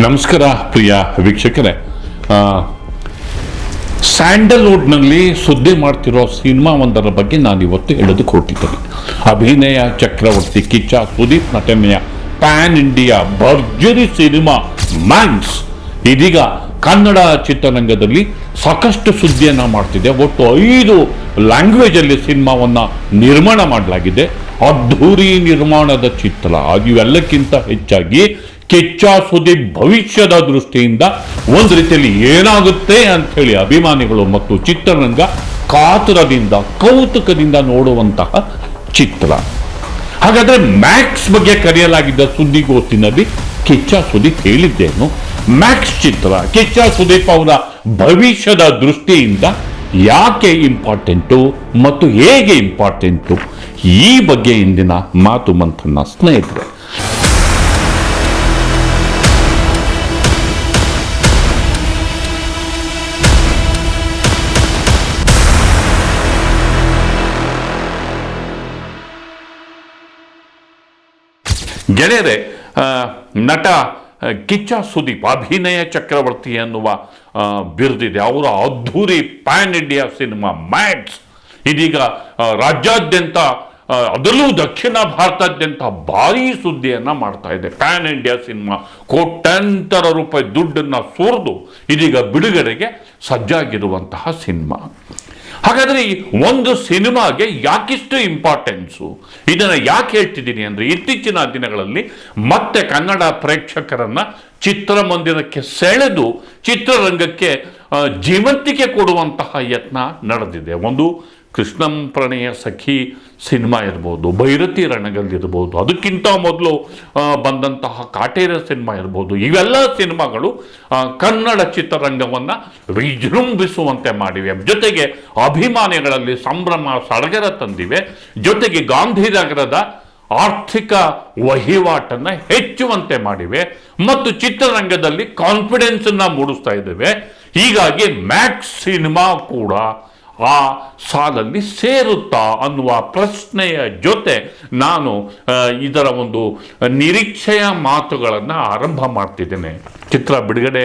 ನಮಸ್ಕಾರ ಪ್ರಿಯ ವೀಕ್ಷಕರೇ. ಸ್ಯಾಂಡಲ್ವುಡ್ನಲ್ಲಿ ಸುದ್ದಿ ಮಾಡ್ತಿರೋ ಸಿನಿಮಾ ಒಂದರ ಬಗ್ಗೆ ನಾನು ಇವತ್ತು ಹೇಳೋದಕ್ಕೆ ಹೊರಟಿದ್ದೇನೆ. ಅಭಿನಯ ಚಕ್ರವರ್ತಿ ಕಿಚ್ಚ ಸುದೀಪ್ ನಟನೆಯ ಪ್ಯಾನ್ ಇಂಡಿಯಾ ಭರ್ಜರಿ ಸಿನಿಮಾ ಮ್ಯಾಕ್ಸ್ ಇದೀಗ ಕನ್ನಡ ಚಿತ್ರರಂಗದಲ್ಲಿ ಸಾಕಷ್ಟು ಸುದ್ದಿಯನ್ನು ಮಾಡ್ತಿದೆ. ಒಟ್ಟು 5 ಲ್ಯಾಂಗ್ವೇಜಲ್ಲಿ ಸಿನಿಮಾವನ್ನು ನಿರ್ಮಾಣ ಮಾಡಲಾಗಿದೆ. ಅದ್ಧೂರಿ ನಿರ್ಮಾಣದ ಚಿತ್ರ. ಇವೆಲ್ಲಕ್ಕಿಂತ ಹೆಚ್ಚಾಗಿ ಕಿಚ್ಚ ಸುದೀಪ್ ಭವಿಷ್ಯದ ದೃಷ್ಟಿಯಿಂದ ಒಂದು ರೀತಿಯಲ್ಲಿ ಏನಾಗುತ್ತೆ ಅಂತ ಹೇಳಿ ಅಭಿಮಾನಿಗಳು ಮತ್ತು ಚಿತ್ರರಂಗ ಕಾತುರದಿಂದ ಕೌತುಕದಿಂದ ನೋಡುವಂತಹ ಚಿತ್ರ. ಹಾಗಾದ್ರೆ ಮ್ಯಾಕ್ಸ್ ಬಗ್ಗೆ ಕರೆಯಲಾಗಿದ್ದ ಸುದ್ದಿಗೋಷ್ಠಿನಲ್ಲಿ ಕಿಚ್ಚ ಸುದೀಪ್ ಹೇಳಿದ್ದೇನು? ಮ್ಯಾಕ್ಸ್ ಚಿತ್ರ ಕಿಚ್ಚ ಸುದೀಪ್ ಅವರ ಭವಿಷ್ಯದ ದೃಷ್ಟಿಯಿಂದ ಯಾಕೆ ಇಂಪಾರ್ಟೆಂಟು ಮತ್ತು ಹೇಗೆ ಇಂಪಾರ್ಟೆಂಟು, ಈ ಬಗ್ಗೆ ಇಂದಿನ ಮಾತು ಮಂಥನ ಸ್ನೇಹಿತರೆ. ಗೆಳೆಯರೆ, ನಟ ಕಿಚ್ಚ ಸುದೀಪ್ ಅಭಿನಯ ಚಕ್ರವರ್ತಿ ಎನ್ನುವ ಬಿರುದಿದೆ. ಅವರ ಅದ್ಧೂರಿ ಪ್ಯಾನ್ ಇಂಡಿಯಾ ಸಿನಿಮಾ ಮ್ಯಾಕ್ಸ್ ಇದೀಗ ರಾಜ್ಯಾದ್ಯಂತ, ಅದರಲ್ಲೂ ದಕ್ಷಿಣ ಭಾರತಾದ್ಯಂತ ಭಾರೀ ಸುದ್ದಿಯನ್ನು ಮಾಡ್ತಾ ಇದೆ. ಪ್ಯಾನ್ ಇಂಡಿಯಾ ಸಿನಿಮಾ ಕೋಟ್ಯಾಂತರ ರೂಪಾಯಿ ದುಡ್ಡನ್ನು ಸುರಿದು ಇದೀಗ ಬಿಡುಗಡೆಗೆ ಸಜ್ಜಾಗಿರುವಂತಹ ಸಿನಿಮಾ. ಹಾಗಾದರೆ ಈ ಒಂದು ಸಿನಿಮಾಗೆ ಯಾಕಿಷ್ಟು ಇಂಪಾರ್ಟೆನ್ಸು, ಇದನ್ನು ಯಾಕೆ ಹೇಳ್ತಿದ್ದೀನಿ ಅಂದರೆ, ಇತ್ತೀಚಿನ ದಿನಗಳಲ್ಲಿ ಮತ್ತೆ ಕನ್ನಡ ಪ್ರೇಕ್ಷಕರನ್ನ ಚಿತ್ರಮಂದಿರಕ್ಕೆ ಸೆಳೆದು ಚಿತ್ರರಂಗಕ್ಕೆ ಜೀವಂತಿಕೆ ಕೊಡುವಂತಹ ಯತ್ನ ನಡೆದಿದೆ. ಒಂದು ಕೃಷ್ಣಂ ಪ್ರಣಯ ಸಖಿ ಸಿನಿಮಾ ಇರ್ಬೋದು, ಭೈರತಿ ರಣಗಲ್ಲಿರ್ಬೋದು, ಅದಕ್ಕಿಂತ ಮೊದಲು ಬಂದಂತಹ ಕಾಟೇರ ಸಿನಿಮಾ ಇರ್ಬೋದು. ಇವೆಲ್ಲ ಸಿನಿಮಾಗಳು ಕನ್ನಡ ಚಿತ್ರರಂಗವನ್ನು ವಿಜೃಂಭಿಸುವಂತೆ ಮಾಡಿವೆ. ಜೊತೆಗೆ ಅಭಿಮಾನಿಗಳಲ್ಲಿ ಸಂಭ್ರಮ ಸಡಗರ ತಂದಿವೆ. ಜೊತೆಗೆ ಗಾಂಧಿನಗರದ ಆರ್ಥಿಕ ವಹಿವಾಟನ್ನು ಹೆಚ್ಚುವಂತೆ ಮಾಡಿವೆ ಮತ್ತು ಚಿತ್ರರಂಗದಲ್ಲಿ ಕಾನ್ಫಿಡೆನ್ಸ್ ಅನ್ನ ಮೂಡಿಸ್ತಾ ಇದ್ದೇವೆ. ಹೀಗಾಗಿ ಮ್ಯಾಕ್ಸ್ ಸಿನಿಮಾ ಕೂಡ ಆ ಸಾಲಲ್ಲಿ ಸೇರುತ್ತಾ ಅನ್ನುವ ಪ್ರಶ್ನೆಯ ಜೊತೆ ನಾನು ಇದರ ಒಂದು ನಿರೀಕ್ಷೆಯ ಮಾತುಗಳನ್ನು ಆರಂಭ ಮಾಡ್ತಿದ್ದೇನೆ. ಚಿತ್ರ ಬಿಡುಗಡೆ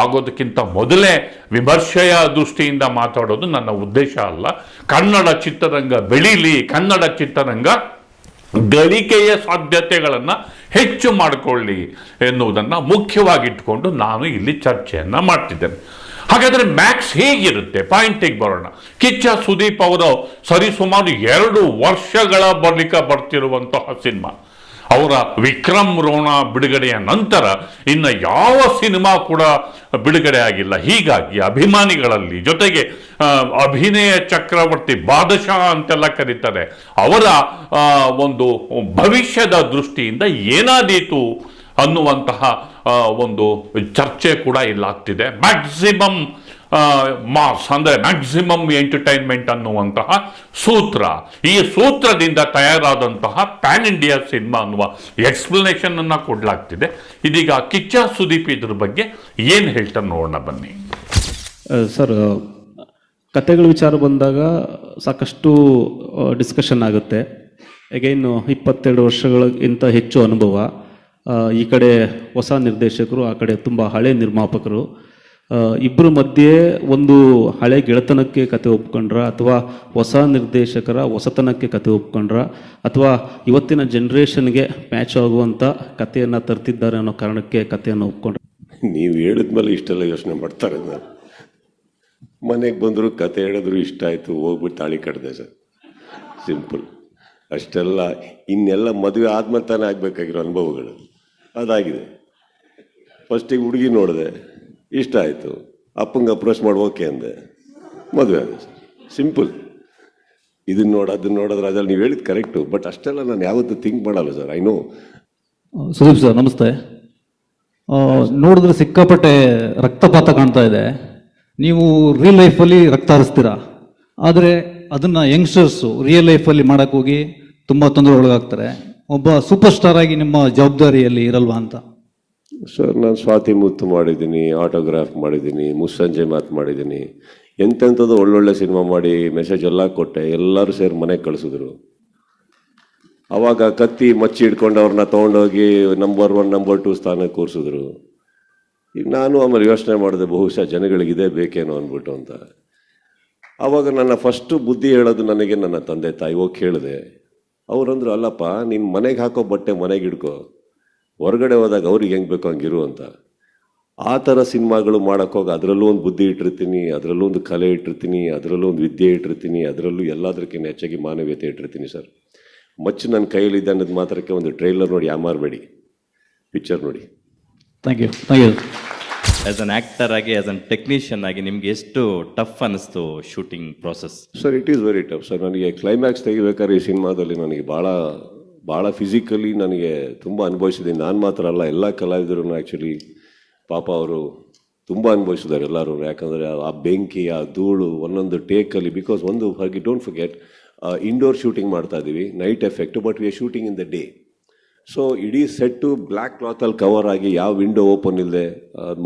ಆಗೋದಕ್ಕಿಂತ ಮೊದಲೇ ವಿಮರ್ಶೆಯ ದೃಷ್ಟಿಯಿಂದ ಮಾತಾಡೋದು ನನ್ನ ಉದ್ದೇಶ ಅಲ್ಲ. ಕನ್ನಡ ಚಿತ್ರರಂಗ ಬೆಳೀಲಿ, ಕನ್ನಡ ಚಿತ್ರರಂಗ ಗಳಿಕೆಯ ಸಾಧ್ಯತೆಗಳನ್ನು ಹೆಚ್ಚು ಮಾಡಿಕೊಳ್ಳಿ ಎನ್ನುವುದನ್ನು ಮುಖ್ಯವಾಗಿಟ್ಟುಕೊಂಡು ನಾನು ಇಲ್ಲಿ ಚರ್ಚೆಯನ್ನು ಮಾಡ್ತಿದ್ದೇನೆ. ಹಾಗಾದರೆ ಮ್ಯಾಕ್ಸ್ ಹೇಗಿರುತ್ತೆ, ಪಾಯಿಂಟಿಗೆ ಬರೋಣ. ಕಿಚ್ಚ ಸುದೀಪ್ ಅವರು ಸರಿಸುಮಾರು 2 ವರ್ಷಗಳ ಬಳಿಕ ಬರ್ತಿರುವಂತಹ ಸಿನಿಮಾ. ಅವರ ವಿಕ್ರಮ್ ರೋಣ ಬಿಡುಗಡೆಯ ನಂತರ ಇನ್ನು ಯಾವ ಸಿನಿಮಾ ಕೂಡ ಬಿಡುಗಡೆ ಆಗಿಲ್ಲ. ಹೀಗಾಗಿ ಅಭಿಮಾನಿಗಳಲ್ಲಿ, ಜೊತೆಗೆ ಅಭಿನಯ ಚಕ್ರವರ್ತಿ ಬಾದಶಾ ಅಂತೆಲ್ಲ ಕರೀತಾರೆ, ಅವರ ಒಂದು ಭವಿಷ್ಯದ ದೃಷ್ಟಿಯಿಂದ ಏನಾದೀತು ಅನ್ನುವಂತಹ ಒಂದು ಚರ್ಚೆ ಕೂಡ ಇಲ್ಲಾಗ್ತಿದೆ. ಮ್ಯಾಕ್ಸಿಮಮ್ ಮಾಸ್ ಅಂದರೆ ಮ್ಯಾಕ್ಸಿಮಮ್ ಎಂಟರ್ಟೈನ್ಮೆಂಟ್ ಅನ್ನುವಂತಹ ಸೂತ್ರ, ಈ ಸೂತ್ರದಿಂದ ತಯಾರಾದಂತಹ ಪ್ಯಾನ್ ಇಂಡಿಯಾ ಸಿನಿಮಾ ಅನ್ನುವ ಎಕ್ಸ್ಪ್ಲನೇಷನ್ ಅನ್ನ ಕೊಡಲಾಗ್ತಿದೆ. ಇದೀಗ ಕಿಚ್ಚ ಸುದೀಪ್ ಇದ್ರ ಬಗ್ಗೆ ಏನು ಹೇಳ್ತಾರೆ ನೋಡೋಣ ಬನ್ನಿ. ಸರ್, ಕತೆಗಳ ವಿಚಾರ ಬಂದಾಗ ಸಾಕಷ್ಟು ಡಿಸ್ಕಷನ್ ಆಗುತ್ತೆ. ಅಗೈನ್ 22 ವರ್ಷಗಳಿಗಿಂತ ಹೆಚ್ಚು ಅನುಭವ. ಈ ಕಡೆ ಹೊಸ ನಿರ್ದೇಶಕರು, ಆ ಕಡೆ ತುಂಬ ಹಳೆ ನಿರ್ಮಾಪಕರು. ಇಬ್ಬರ ಮಧ್ಯೆ ಒಂದು ಹಳೆ ಗೆಳೆತನಕ್ಕೆ ಕತೆ ಒಪ್ಕೊಂಡ್ರ, ಅಥವಾ ಹೊಸ ನಿರ್ದೇಶಕರ ಹೊಸತನಕ್ಕೆ ಕತೆ ಒಪ್ಕೊಂಡ್ರ, ಅಥವಾ ಇವತ್ತಿನ ಜನ್ರೇಷನ್ಗೆ ಮ್ಯಾಚ್ ಆಗುವಂಥ ಕಥೆಯನ್ನು ತರ್ತಿದ್ದಾರೆ ಅನ್ನೋ ಕಾರಣಕ್ಕೆ ಕಥೆಯನ್ನು ಒಪ್ಕೊಂಡ್ರ? ನೀವು ಹೇಳಿದ್ಮೇಲೆ ಇಷ್ಟೆಲ್ಲ ಯೋಚನೆ ಮಾಡ್ತಾರೆ. ನಾನು ಮನೆಗೆ ಬಂದರು, ಕತೆ ಹೇಳಿದ್ರು, ಇಷ್ಟ ಆಯಿತು, ಹೋಗ್ಬಿಟ್ಟು ತಾಳಿ ಕಟ್ಟಿದೆ ಸರ್. ಸಿಂಪಲ್ ಅಷ್ಟೆಲ್ಲ. ಇನ್ನೆಲ್ಲ ಮದುವೆ ಆದ್ಮೇಲೆ ತಾನೇ ಆಗಬೇಕಾಗಿರೋ ಅನುಭವಗಳು ಅದಾಗಿದೆ. ಫಸ್ಟಿಗೆ ಹುಡುಗಿ ನೋಡಿದೆ, ಇಷ್ಟ ಆಯಿತು, ಅಪ್ಪಂಗೆ ಅಪ್ರೋಚ್ ಮಾಡಿ ಓಕೆ ಅಂದೆ, ಮದುವೆ ಆಗಿದೆ ಸರ್. ಸಿಂಪಲ್. ಇದನ್ನು ನೋಡಿದ್ರೆ ಅದ್ರಲ್ಲಿ ನೀವು ಹೇಳಿದ್ದು ಕರೆಕ್ಟು, ಬಟ್ ಅಷ್ಟೆಲ್ಲ ನಾನು ಯಾವತ್ತೂ ಥಿಂಕ್ ಮಾಡಲ್ಲ sir. I know. Sudeep sir ನಮಸ್ತೆ. ನೋಡಿದ್ರೆ ಸಿಕ್ಕಾಪಟ್ಟೆ ರಕ್ತಪಾತ ಕಾಣ್ತಾ ಇದೆ. ನೀವು ರಿಯಲ್ ಲೈಫಲ್ಲಿ ರಕ್ತ ಹರಿಸ್ತೀರಾ, ಆದರೆ ಅದನ್ನು ಯಂಗ್ಸ್ಟರ್ಸು ರಿಯಲ್ ಲೈಫಲ್ಲಿ ಮಾಡೋಕ್ಕೆ ಹೋಗಿ ತುಂಬ ತೊಂದರೆ ಒಳಗಾಗ್ತಾರೆ. ಒಬ್ಬ ಸೂಪರ್ ಸ್ಟಾರ್ ಆಗಿ ನಿಮ್ಮ ಜವಾಬ್ದಾರಿಯಲ್ಲಿ ಇರಲ್ವಾ ಅಂತ? ಸರ್, ನಾನು ಸ್ವಾತಿ ಮುತ್ತು ಮಾಡಿದ್ದೀನಿ, ಆಟೋಗ್ರಾಫ್ ಮಾಡಿದ್ದೀನಿ, ಮುಸ್ಸಂಜೆ ಮಾತು ಮಾಡಿದ್ದೀನಿ, ಎಂತೆಂಥದ್ದು ಒಳ್ಳೊಳ್ಳೆ ಸಿನಿಮಾ ಮಾಡಿ ಮೆಸೇಜ್ ಎಲ್ಲ ಕೊಟ್ಟೆ. ಎಲ್ಲರೂ ಸೇರಿ ಮನೆಗೆ ಕಳಿಸಿದ್ರು. ಅವಾಗ ಕತ್ತಿ ಮಚ್ಚಿ ಹಿಡ್ಕೊಂಡು ಅವ್ರನ್ನ ತೊಗೊಂಡೋಗಿ ನಂಬರ್ 1 ನಂಬರ್ 2 ಸ್ಥಾನಕ್ಕೆ ಕೂರಿಸಿದ್ರು. ಈಗ ನಾನು ಆಮೇಲೆ ಯೋಚನೆ ಮಾಡಿದೆ, ಬಹುಶಃ ಜನಗಳಿಗೆ ಇದೇ ಬೇಕೇನೋ ಅಂದ್ಬಿಟ್ಟು ಅಂತ. ಆವಾಗ ನನ್ನ ಫಸ್ಟು ಬುದ್ಧಿ ಹೇಳೋದು ನನಗೆ ನನ್ನ ತಂದೆ ತಾಯಿ ಹೋಗಿ ಕೇಳಿದೆ. ಅವ್ರಂದ್ರು, ಅಲ್ಲಪ್ಪ ನೀನು ಮನೆಗೆ ಹಾಕೋ ಬಟ್ಟೆ ಮನೆಗೆ ಇಡ್ಕೋ, ಹೊರಗಡೆ ಹೋದಾಗ ಅವ್ರಿಗೆ ಹೆಂಗೆ ಬೇಕೋ ಹಂಗಿರು ಅಂತ. ಆ ಥರ ಸಿನಿಮಾಗಳು ಮಾಡೋಕ್ಕೋಗಿ ಅದರಲ್ಲೂ ಒಂದು ಬುದ್ಧಿ ಇಟ್ಟಿರ್ತೀನಿ, ಅದರಲ್ಲೂ ಒಂದು ಕಲೆ ಇಟ್ಟಿರ್ತೀನಿ, ಅದರಲ್ಲೂ ಒಂದು ವಿದ್ಯೆ ಇಟ್ಟಿರ್ತೀನಿ, ಅದರಲ್ಲೂ ಎಲ್ಲದಕ್ಕಿಂತ ಹೆಚ್ಚಾಗಿ ಮಾನವೀಯತೆ ಇಟ್ಟಿರ್ತೀನಿ ಸರ್. ಮಚ್ಚು ನನ್ನ ಕೈಯಲ್ಲಿದ್ದ ಅನ್ನೋದು ಮಾತ್ರಕ್ಕೆ ಒಂದು ಟ್ರೈಲರ್ ನೋಡಿ ಯಾಮಾರಬೇಡಿ, ಪಿಕ್ಚರ್ ನೋಡಿ. Thank you. As an actor ಆಗಿ, ಆಸ್ ಅನ್ ಟೆಕ್ನಿಷಿಯನ್ ಆಗಿ ನಿಮ್ಗೆ ಎಷ್ಟು ಟಫ್ ಅನ್ನಿಸ್ತು shooting process? Sir, it is very tough sir. ನನಗೆ ಕ್ಲೈಮ್ಯಾಕ್ಸ್ ತೆಗಿಬೇಕಾದ್ರೆ ಈ ಸಿನಿಮಾದಲ್ಲಿ ನನಗೆ ಭಾಳ ಫಿಸಿಕಲಿ ನನಗೆ ತುಂಬ ಅನುಭವಿಸಿದ್ದೀನಿ. ನಾನು ಮಾತ್ರ ಅಲ್ಲ, ಎಲ್ಲ ಕಲಾವಿದರು ಆ್ಯಕ್ಚುಲಿ ಪಾಪ ಅವರು ತುಂಬ ಅನುಭವಿಸಿದ್ದಾರೆ ಎಲ್ಲರೂ. ಯಾಕಂದರೆ ಆ ಬೆಂಕಿ, ಆ ಧೂಳು ಒಂದೊಂದು ಟೇಕಲ್ಲಿ, ಬಿಕಾಸ್ ಒಂದು ಡೋಂಟ್ ಫರ್ಗೆಟ್, ಇಂಡೋರ್ ಶೂಟಿಂಗ್ ಮಾಡ್ತಾ ಇದ್ದೀವಿ, night effect, but we are shooting in the day. So ಇಡೀ ಸೆಟ್ಟು ಬ್ಲ್ಯಾಕ್ ಕ್ಲಾತಲ್ಲಿ ಕವರ್ ಆಗಿ ಯಾವ ವಿಂಡೋ ಓಪನ್ ಇಲ್ಲದೆ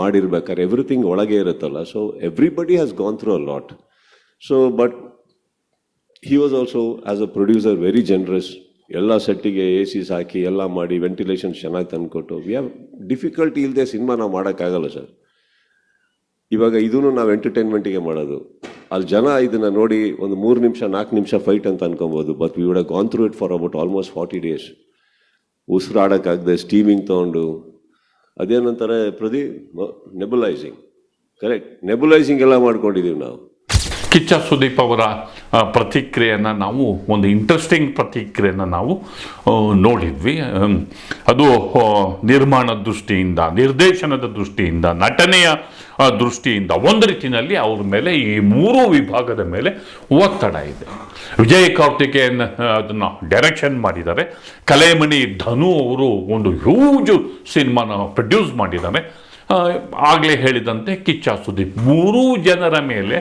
ಮಾಡಿರ್ಬೇಕಾದ್ರೆ ಎವ್ರಿಥಿಂಗ್ ಒಳಗೆ ಇರುತ್ತಲ್ಲ. So everybody has gone through a lot. So but he was also as a producer very generous. ಎಲ್ಲ ಸೆಟ್ಟಿಗೆ ACs ಹಾಕಿ ಎಲ್ಲ ಮಾಡಿ ventilation ಚೆನ್ನಾಗಿ ತಂದುಕೊಟ್ಟು. ವಿ ಹ್ಯಾವ್ ಡಿಫಿಕಲ್ಟಿ ಇಲ್ಲದೆ ಸಿನಿಮಾ ನಾವು ಮಾಡೋಕ್ಕಾಗಲ್ಲ ಸರ್. ಇವಾಗ ಇದೂ ನಾವು ಎಂಟರ್ಟೈನ್ಮೆಂಟಿಗೆ ಮಾಡೋದು. ಅಲ್ಲಿ ಜನ ಇದನ್ನು ನೋಡಿ ಒಂದು 3 ನಿಮಿಷ 4 ನಿಮಿಷ ಫೈಟ್ ಅಂತ ಅನ್ಕೊಬೋದು, but we would have gone through it for about almost 40 days. ಉಸಿರಾಡೋಕ್ಕಾಗದೆ ಸ್ಟೀಮಿಂಗ್ ತೊಗೊಂಡು, ಅದೇನಂತಾರೆ ಪ್ರದೀಪ್, ನೆಬುಲೈಸಿಂಗ್, ಕರೆಕ್ಟ್, ನೆಬುಲೈಸಿಂಗ್ ಎಲ್ಲ ಮಾಡ್ಕೊಂಡಿದ್ದೀವಿ ನಾವು. ಕಿಚ್ಚ ಸುದೀಪ್ ಅವರ ಪ್ರತಿಕ್ರಿಯೆಯನ್ನು ನಾವು, ಒಂದು ಇಂಟ್ರೆಸ್ಟಿಂಗ್ ಪ್ರತಿಕ್ರಿಯೆಯನ್ನು ನಾವು ನೋಡಿದ್ವಿ. ಅದು ನಿರ್ಮಾಣದ ದೃಷ್ಟಿಯಿಂದ, ನಿರ್ದೇಶನದ ದೃಷ್ಟಿಯಿಂದ, ನಟನೆಯ ದೃಷ್ಟಿಯಿಂದ ಒಂದು ರೀತಿಯಲ್ಲಿ ಅವ್ರ ಮೇಲೆ, ಈ 3 ವಿಭಾಗದ ಮೇಲೆ ಒತ್ತಡ ಇದೆ. ವಿಜಯ್ ಕಾರ್ತಿಕೇಯನ್ ಅದನ್ನು ಡೈರೆಕ್ಷನ್ ಮಾಡಿದ್ದಾರೆ. ಕಲೆಮಣಿ ಧನು ಅವರು ಒಂದು ಹ್ಯೂಜ್ ಸಿನಿಮಾನ ಪ್ರೊಡ್ಯೂಸ್ ಮಾಡಿದ್ದಾರೆ. ಆಗಲೇ ಹೇಳಿದಂತೆ ಕಿಚ್ಚ ಸುದೀಪ್ 3 ಜನರ ಮೇಲೆ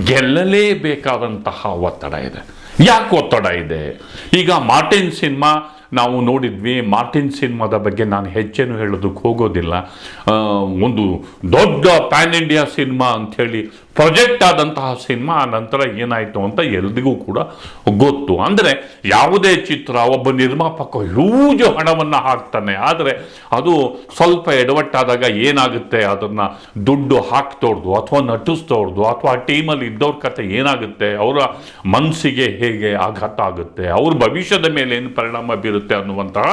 ಗೆಲ್ಲಲೇಬೇಕಾದಂತಹ ಒತ್ತಡ ಇದೆ. ಯಾಕೆ ಒತ್ತಡ ಇದೆ? ಈಗ ಮಾರ್ಟಿನ್ ಸಿನಿಮಾ ನಾವು ನೋಡಿದ್ವಿ. ಮಾರ್ಟಿನ್ ಸಿನಿಮಾದ ಬಗ್ಗೆ ನಾನು ಹೆಚ್ಚೇನು ಹೇಳೋದಕ್ಕೆ ಹೋಗೋದಿಲ್ಲ. ಒಂದು ದೊಡ್ಡ ಪ್ಯಾನ್ ಇಂಡಿಯಾ ಸಿನಿಮಾ ಅಂಥೇಳಿ ಪ್ರೊಜೆಕ್ಟ್ ಆದಂತಹ ಸಿನಿಮಾ ನಂತರ ಏನಾಯಿತು ಅಂತ ಎಲ್ರಿಗೂ ಕೂಡ ಗೊತ್ತು. ಅಂದರೆ ಯಾವುದೇ ಚಿತ್ರ ಒಬ್ಬ ನಿರ್ಮಾಪಕ ಹ್ಯೂಜ್ ಹಣವನ್ನು ಹಾಕ್ತಾನೆ, ಆದರೆ ಅದು ಸ್ವಲ್ಪ ಎಡವಟ್ಟಾದಾಗ ಏನಾಗುತ್ತೆ, ಅದನ್ನು ದುಡ್ಡು ಹಾಕ್ತೋರ್ದು ಅಥವಾ ನಟಿಸ್ತೋರ್ದು ಅಥವಾ ಆ ಟೀಮಲ್ಲಿ ಇದ್ದವ್ರ ಕತೆ ಏನಾಗುತ್ತೆ, ಅವರ ಮನಸ್ಸಿಗೆ ಹೇಗೆ ಆಘಾತ ಆಗುತ್ತೆ, ಅವ್ರ ಭವಿಷ್ಯದ ಮೇಲೆ ಏನು ಪರಿಣಾಮ ಬೀರುತ್ತೆ ಅನ್ನುವಂತಹ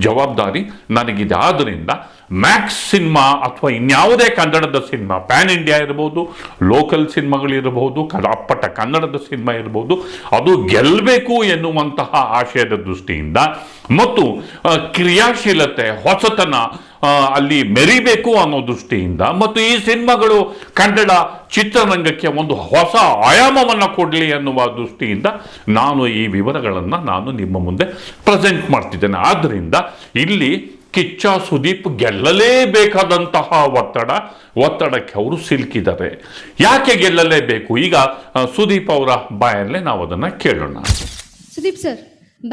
ಜವಾಬ್ದಾರಿ ನನಗಿದೆ. ಆದ್ದರಿಂದ ಮ್ಯಾಕ್ಸ್ ಸಿನಿಮಾ ಅಥವಾ ಇನ್ಯಾವುದೇ ಕನ್ನಡದ ಸಿನಿಮಾ, ಪ್ಯಾನ್ ಇಂಡಿಯಾ ಇರ್ಬೋದು, ಲೋಕಲ್ ಸಿನಿಮಾಗಳಿರಬಹುದು, ಅಪ್ಪಟ ಕನ್ನಡದ ಸಿನಿಮಾ ಇರ್ಬೋದು, ಅದು ಗೆಲ್ಲಬೇಕು ಎನ್ನುವಂತಹ ಆಶಯದ ದೃಷ್ಟಿಯಿಂದ ಮತ್ತು ಕ್ರಿಯಾಶೀಲತೆ, ಹೊಸತನ ಅಲ್ಲಿ ಮೆರಿಬೇಕು ಅನ್ನೋ ದೃಷ್ಟಿಯಿಂದ ಮತ್ತು ಈ ಸಿನಿಮಾಗಳು ಕನ್ನಡ ಚಿತ್ರರಂಗಕ್ಕೆ ಒಂದು ಹೊಸ ಆಯಾಮವನ್ನು ಕೊಡಲಿ ಅನ್ನುವ ದೃಷ್ಟಿಯಿಂದ ನಾನು ಈ ವಿವರಗಳನ್ನು ನಾನು ನಿಮ್ಮ ಮುಂದೆ ಪ್ರೆಸೆಂಟ್ ಮಾಡ್ತಿದ್ದೇನೆ. ಆದ್ದರಿಂದ ಇಲ್ಲಿ ಕಿಚ್ಚ ಸುದೀಪ್ ಗೆಲ್ಲಲೇಬೇಕಾದಂತಹ ಒತ್ತಡಕ್ಕೆ ಅವರು ಸಿಲುಕಿದ್ದಾರೆ. ಯಾಕೆ ಗೆಲ್ಲಲೇಬೇಕು? ಈಗ ಸುದೀಪ್ ಅವರ ಬಾಯಲ್ಲೇ ನಾವು ಅದನ್ನು ಕೇಳೋಣ. ಸುದೀಪ್ ಸರ್,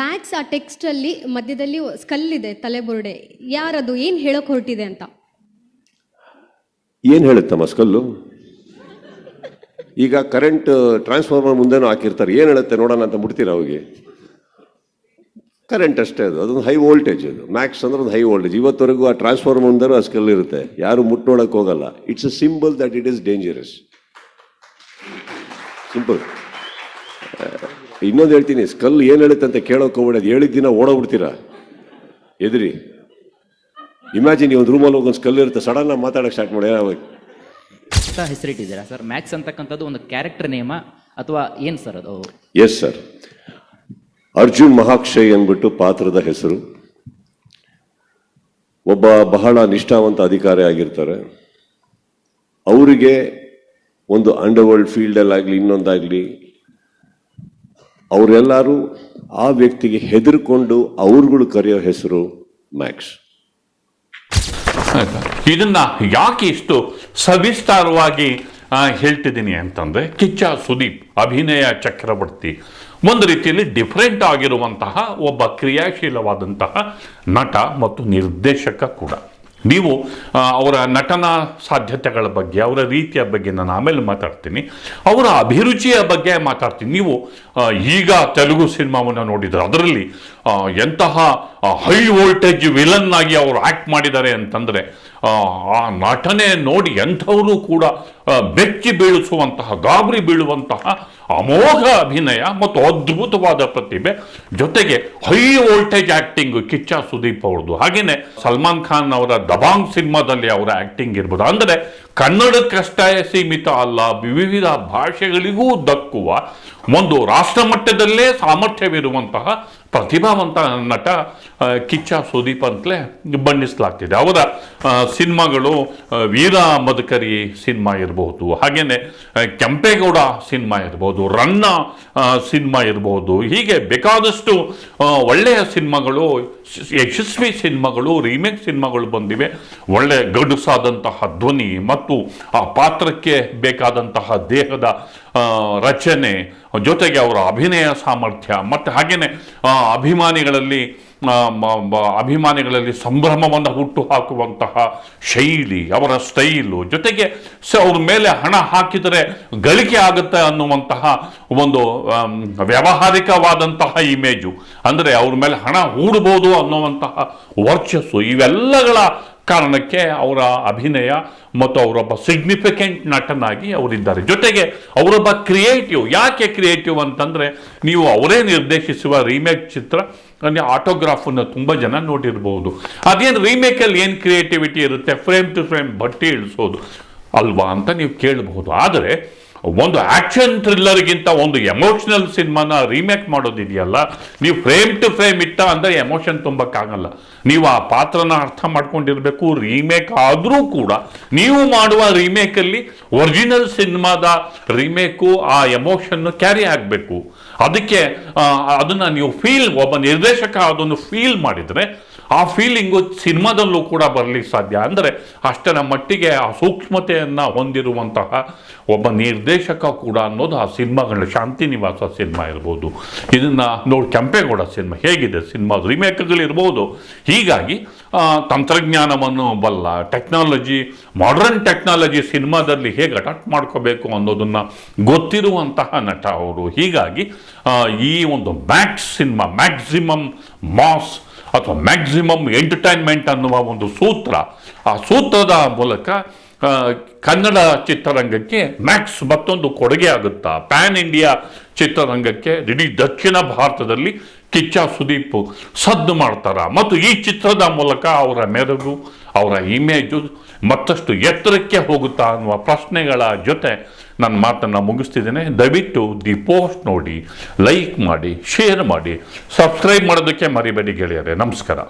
ಮ್ಯಾಕ್ಸ್ ಆ ಟೆಕ್ಸ್ಟ್ ಅಲ್ಲಿ ಮಧ್ಯದಲ್ಲಿ ಸ್ಕಲ್ ಇದೆ, ತಲೆಬುರುಡೆ, ಯಾರದು, ಏನ್ ಹೇಳಕ್ ಹೊರಟಿದೆ ಅಂತ? ಏನು ಹೇಳುತ್ತಮ್ಮ ಸ್ಕಲ್ಲು? ಈಗ ಕರೆಂಟ್ ಟ್ರಾನ್ಸ್ಫಾರ್ಮರ್ ಮುಂದೆನೂ ಹಾಕಿರ್ತಾರೆ, ಏನು ಹೇಳುತ್ತೆ ನೋಡೋಣ ಅಂತ ಮುಟ್ತೀರಾ ಹೋಗಿ? ಕರೆಂಟ್ ಅಷ್ಟೇ, ಅದೊಂದು ಹೈ ವೋಲ್ಟೇಜ್. ಅದು ಮ್ಯಾಕ್ಸ್ ಅಂದ್ರೆ ಒಂದು ಹೈ ವೋಲ್ಟೇಜ್. ಇವತ್ತವರೆಗೂ ಆ ಟ್ರಾನ್ಸ್ಫಾರ್ಮರ್ ಮುಂದೆನೂ ಆ ಸ್ಕಲ್ ಇರುತ್ತೆ, ಯಾರು ಮುಟ್ಟೋಳಕ್ಕೆ ಹೋಗಲ್ಲ. It's a symbol that it is dangerous. Simple. ಇನ್ನೊಂದು ಹೇಳ್ತೀನಿ, ಸ್ಕಲ್ ಏನು ಹೇಳುತ್ತೆ ಅಂತ ಕೇಳೋಕೆ ಹೋಗ್ಬೇಡಿ. ಅದು ಹೇಳಿದ ದಿನ ಓಡೋಗ್ಬಿಡ್ತೀರಾ ಎದುರಿ. ಇಮ್ಯಾಜಿನ್, ಒಂದು ರೂಮಲ್ಲಿ ಹೋಗಿ ಒಂದು ಸ್ಕಲ್ ಇರುತ್ತೆ, ಸಡನ್ ಆಗಿ ಮಾತಾಡೋಕೆ ಸ್ಟಾರ್ಟ್ ಮಾಡಿ ಹೆಸರಿಟ್ಟಿದ್ದೀರಾ ಸರ್? ಮ್ಯಾಕ್ಸ್ ಅಂತಕ್ಕಂಥದ್ದು ಒಂದು ಕ್ಯಾರೆಕ್ಟರ್ ನೇಮ ಅಥವಾ ಏನು ಸರ್ ಅದು? ಎಸ್ ಸರ್, ಅರ್ಜುನ್ ಮಹಾಕ್ಷಯ್ ಅಂದ್ಬಿಟ್ಟು ಪಾತ್ರದ ಹೆಸರು. ಒಬ್ಬ ಬಹಳ ನಿಷ್ಠಾವಂತ ಅಧಿಕಾರಿ ಆಗಿರ್ತಾರೆ. ಅವರಿಗೆ ಒಂದು ಅಂಡರ್ವರ್ಲ್ಡ್ ಫೀಲ್ಡಲ್ಲಾಗಲಿ ಇನ್ನೊಂದಾಗಲಿ ಅವರೆಲ್ಲರೂ ಆ ವ್ಯಕ್ತಿಗೆ ಹೆದರ್ಕೊಂಡು ಅವ್ರುಗಳು ಕರೆಯೋ ಹೆಸರು ಮ್ಯಾಕ್ಸ್. ಇದನ್ನ ಯಾಕೆ ಇಷ್ಟು ಸವಿಸ್ತಾರವಾಗಿ ಹೇಳ್ತಿದ್ದೀನಿ ಅಂತಂದರೆ, ಕಿಚ್ಚ ಸುದೀಪ್ ಅಭಿನಯ ಚಕ್ರವರ್ತಿ ಒಂದು ರೀತಿಯಲ್ಲಿ ಡಿಫ್ರೆಂಟ್ ಆಗಿರುವಂತಹ ಒಬ್ಬ ಕ್ರಿಯಾಶೀಲವಾದಂತಹ ನಟ ಮತ್ತು ನಿರ್ದೇಶಕ ಕೂಡ. ನೀವು ಅವರ ನಟನಾ ಸಾಧ್ಯತೆಗಳ ಬಗ್ಗೆ, ಅವರ ರೀತಿಯ ಬಗ್ಗೆ ನಾನು ಆಮೇಲೆ ಮಾತಾಡ್ತೀನಿ, ಅವರ ಅಭಿರುಚಿಯ ಬಗ್ಗೆ ಮಾತಾಡ್ತೀನಿ. ನೀವು ಈಗ ತೆಲುಗು ಸಿನಿಮಾವನ್ನು ನೋಡಿದರೆ ಅದರಲ್ಲಿ ಎಂತಹ ಹೈ ವೋಲ್ಟೇಜ್ ವಿಲನ್ ಆಗಿ ಅವರು ಆಕ್ಟ್ ಮಾಡಿದ್ದಾರೆ ಅಂತಂದ್ರೆ ಆ ನಟನೆ ನೋಡಿ ಎಂಥವರು ಕೂಡ ಬೆಚ್ಚಿ ಬೀಳಿಸುವಂತಹ, ಗಾಬರಿ ಬೀಳುವಂತಹ ಅಮೋಘ ಅಭಿನಯ ಮತ್ತು ಅದ್ಭುತವಾದ ಪ್ರತಿಭೆ, ಜೊತೆಗೆ high voltage acting Kichcha Sudeep ಅವ್ರದ್ದು. ಹಾಗೇನೆ ಸಲ್ಮಾನ್ ಖಾನ್ ಅವರ ದಬಾಂಗ್ ಸಿನಿಮಾದಲ್ಲಿ ಅವರ ಆಕ್ಟಿಂಗ್ ಇರ್ಬೋದು. ಅಂದರೆ ಕನ್ನಡಕ್ಕಷ್ಟೇ ಸೀಮಿತ ಅಲ್ಲ, ವಿವಿಧ ಭಾಷೆಗಳಿಗೂ ದಕ್ಕುವ ಒಂದು ರಾಷ್ಟ್ರ ಮಟ್ಟದಲ್ಲೇ ಸಾಮರ್ಥ್ಯವಿರುವಂತಹ ಪ್ರತಿಭಾವಂತ ನಟ ಕಿಚ್ಚ ಸುದೀಪ್ ಅಂತಲೇ ಬಣ್ಣಿಸಲಾಗ್ತಿದೆ. ಅವರ ಸಿನಿಮಾಗಳು ವೀರ ಮದಕರಿ ಸಿನಿಮಾ ಇರಬಹುದು, ಹಾಗೇನೆ ಕೆಂಪೇಗೌಡ ಸಿನಿಮಾ ಇರ್ಬೋದು, ರನ್ನ ಸಿನಿಮಾ ಇರಬಹುದು. ಹೀಗೆ ಬೇಕಾದಷ್ಟು ಒಳ್ಳೆಯ ಸಿನಿಮಾಗಳು, ಯಶಸ್ವಿ ಸಿನಿಮಾಗಳು, ರೀಮೇಕ್ ಸಿನಿಮಾಗಳು ಬಂದಿವೆ. ಒಳ್ಳೆ ಗಡುಸಾದಂತಹ ಧ್ವನಿ ಮತ್ತು ಆ ಪಾತ್ರಕ್ಕೆ ಬೇಕಾದಂತಹ ದೇಹದ ರಚನೆ, ಜೊತೆಗೆ ಅವರ ಅಭಿನಯ ಸಾಮರ್ಥ್ಯ, ಮತ್ತು ಹಾಗೇನೆ ಅಭಿಮಾನಿಗಳಲ್ಲಿ ಸಂಭ್ರಮವನ್ನು ಹುಟ್ಟು ಹಾಕುವಂತಹ ಶೈಲಿ, ಅವರ ಸ್ಟೈಲು, ಜೊತೆಗೆ ಅವ್ರ ಮೇಲೆ ಹಣ ಹಾಕಿದರೆ ಗಳಿಕೆ ಆಗುತ್ತೆ ಅನ್ನುವಂತಹ ಒಂದು ವ್ಯಾವಹಾರಿಕವಾದಂತಹ ಇಮೇಜು, ಅಂದರೆ ಅವ್ರ ಮೇಲೆ ಹಣ ಹೂಡಬಹುದು ಅನ್ನುವಂತಹ ವರ್ಚಸ್ಸು, ಇವೆಲ್ಲಗಳ ಕಾರಣಕ್ಕೆ ಅವರ ಅಭಿನಯ ಮತ್ತು ಅವರೊಬ್ಬ ಸಿಗ್ನಿಫಿಕೆಂಟ್ ನಟನಾಗಿ ಅವರಿದ್ದಾರೆ. ಜೊತೆಗೆ ಅವರೊಬ್ಬ ಕ್ರಿಯೇಟಿವ್. ಯಾಕೆ ಕ್ರಿಯೇಟಿವ್ ಅಂತಂದರೆ, ನೀವು ಅವರೇ ನಿರ್ದೇಶಿಸುವ ರೀಮೇಕ್ ಚಿತ್ರ ಆಟೋಗ್ರಾಫನ್ನು ತುಂಬ ಜನ ನೋಡಿರ್ಬೋದು. ಅದೇನು ರೀಮೇಕಲ್ಲಿ ಏನು ಕ್ರಿಯೇಟಿವಿಟಿ ಇರುತ್ತೆ, ಫ್ರೇಮ್ ಟು ಫ್ರೇಮ್ ಬಟ್ಟೆ ಇಳಿಸೋದು ಅಲ್ವಾ ಅಂತ ನೀವು ಕೇಳಬಹುದು. ಆದರೆ ಒಂದು ಆಕ್ಷನ್ ಥ್ರಿಲ್ಲರ್ಗಿಂತ ಒಂದು ಎಮೋಷನಲ್ ಸಿನಿಮಾನ ರೀಮೇಕ್ ಮಾಡೋದಿದೆಯಲ್ಲ, ನೀವು ಫ್ರೇಮ್ ಟು ಫ್ರೇಮ್ ಇಟ್ಟ ಅಂದರೆ ಎಮೋಷನ್ ತುಂಬಕ್ಕಾಗಲ್ಲ. ನೀವು ಆ ಪಾತ್ರನ ಅರ್ಥ ಮಾಡ್ಕೊಂಡಿರಬೇಕು. ರೀಮೇಕ್ ಆದರೂ ಕೂಡ ನೀವು ಮಾಡುವ ರೀಮೇಕಲ್ಲಿ ಒರಿಜಿನಲ್ ಸಿನಿಮಾದ ರೀಮೇಕು ಆ ಎಮೋಷನ್ನು ಕ್ಯಾರಿ ಆಗಬೇಕು. ಅದಕ್ಕೆ ಅದನ್ನು ನೀವು ಒಬ್ಬ ನಿರ್ದೇಶಕ ಅದನ್ನು ಫೀಲ್ ಮಾಡಿದರೆ ಆ ಫೀಲಿಂಗು ಸಿನಿಮಾದಲ್ಲೂ ಕೂಡ ಬರಲಿಕ್ಕೆ ಸಾಧ್ಯ. ಅಂದರೆ ಅಷ್ಟರ ಮಟ್ಟಿಗೆ ಆ ಸೂಕ್ಷ್ಮತೆಯನ್ನು ಹೊಂದಿರುವಂತಹ ಒಬ್ಬ ನಿರ್ದೇಶಕ ಕೂಡ ಅನ್ನೋದು ಆ ಸಿನಿಮಾಗಳ ಶಾಂತಿನಿವಾಸ ಸಿನಿಮಾ ಇರ್ಬೋದು. ಇದನ್ನು ನೋಡಿ, ಕೆಂಪೇಗೌಡ ಸಿನಿಮಾ ಹೇಗಿದೆ, ಸಿನಿಮಾ ರೀಮೇಕ್ಗಳಿರ್ಬೋದು. ಹೀಗಾಗಿ ತಂತ್ರಜ್ಞಾನವನ್ನು ಬಲ್ಲ, ಟೆಕ್ನಾಲಜಿ, ಮಾಡರ್ನ್ ಟೆಕ್ನಾಲಜಿ ಸಿನಿಮಾದಲ್ಲಿ ಹೇಗೆ ಅಡಾಪ್ಟ್ ಮಾಡ್ಕೋಬೇಕು ಅನ್ನೋದನ್ನು ಗೊತ್ತಿರುವಂತಹ ನಟ ಅವರು. ಹೀಗಾಗಿ ಈ ಒಂದು ಸಿನಿಮಾ ಮ್ಯಾಕ್ಸಿಮಮ್ ಮಾಸ್ ಅಥವಾ ಮ್ಯಾಕ್ಸಿಮಮ್ ಎಂಟರ್ಟೈನ್ಮೆಂಟ್ ಅನ್ನುವ ಒಂದು ಸೂತ್ರ, ಆ ಸೂತ್ರದ ಮೂಲಕ ಕನ್ನಡ ಚಿತ್ರರಂಗಕ್ಕೆ ಮತ್ತೊಂದು ಕೊಡುಗೆ ಆಗುತ್ತಾ, ಪ್ಯಾನ್ ಇಂಡಿಯಾ ಚಿತ್ರರಂಗಕ್ಕೆ ಇಡೀ ದಕ್ಷಿಣ ಭಾರತದಲ್ಲಿ ಕಿಚ್ಚ ಸುದೀಪ್ ಸದ್ದು ಮಾಡ್ತಾರ ಮತ್ತು ಈ ಚಿತ್ರದ ಮೂಲಕ ಅವರ ಮೆರುಗು, ಅವರ ಇಮೇಜು ಮತ್ತಷ್ಟು ಎತ್ತರಕ್ಕೆ ಹೋಗುತ್ತಾ ಅನ್ನುವ ಪ್ರಶ್ನೆಗಳ ಜೊತೆ ನನ್ನ ಮಾತನ್ನು ಮುಗಿಸ್ತಿದ್ದೇನೆ. ದಯವಿಟ್ಟು ದಿ ಪೋಸ್ಟ್ ನೋಡಿ, ಲೈಕ್ ಮಾಡಿ, ಶೇರ್ ಮಾಡಿ, ಸಬ್ಸ್ಕ್ರೈಬ್ ಮಾಡೋದಕ್ಕೆ ಮರಿಬೇಡಿ ಗೆಳೆಯರೆ. ನಮಸ್ಕಾರ.